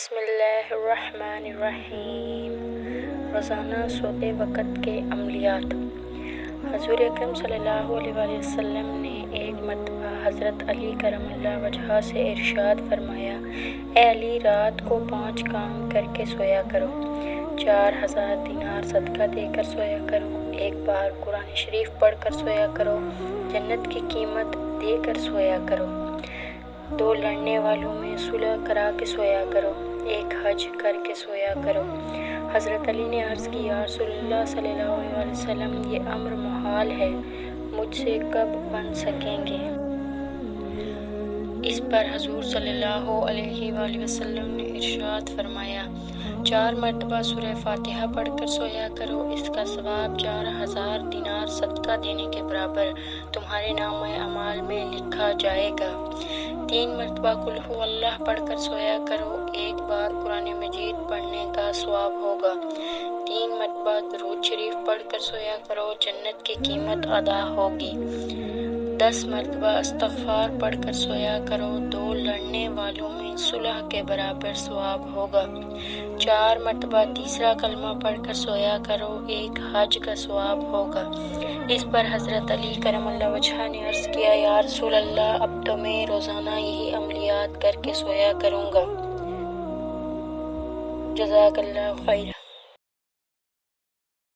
بسم اللہ الرحمن الرحیم۔ روزانہ سوتے وقت کے عملیات۔ حضور اکرم صلی اللہ علیہ وآلہ وسلم نے ایک مرتبہ حضرت علی کرم اللہ وجہہ سے ارشاد فرمایا، اے علی، رات کو 5 کام کر کے سویا کرو، 4000 دینار صدقہ دے کر سویا کرو، 1 بار قرآن شریف پڑھ کر سویا کرو، جنت کی قیمت دے کر سویا کرو، 2 لڑنے والوں میں صلح کرا کے سویا کرو، 1 حج کر کے سویا کرو۔ حضرت علی نے عرض کی، یا رسول اللہ صلی اللہ علیہ وسلم، یہ امر محال ہے، مجھ سے کب بن سکیں گے؟ اس پر حضور صلی اللہ علیہ وآلہ وسلم نے ارشاد فرمایا، 4 مرتبہ سورہ فاتحہ پڑھ کر سویا کرو، اس کا ثواب 4000 دینار صدقہ دینے کے برابر تمہارے نامہ اعمال میں لکھا جائے گا۔ 3 مرتبہ قل ھو اللہ پڑھ کر سویا کرو، 1 بار قرآن مجید پڑھنے کا ثواب ہوگا، 3 مرتبہ درود شریف پڑھ کر سویا کرو، جنت کی قیمت ادا ہوگی، 10 مرتبہ استغفار پڑھ کر سویا کرو، 2 لڑنے والوں میں صلح کے برابر ثواب ہوگا، 4 مرتبہ تیسرا کلمہ پڑھ کر سویا کرو، 1 حج کا ثواب ہوگا۔ اس پر حضرت علی کرم اللہ وجہہ نے عرض کیا، یا رسول اللہ، اب تو میں روزانہ یہی عملیات کر کے سویا کروں گا۔ جزاک اللہ خیر۔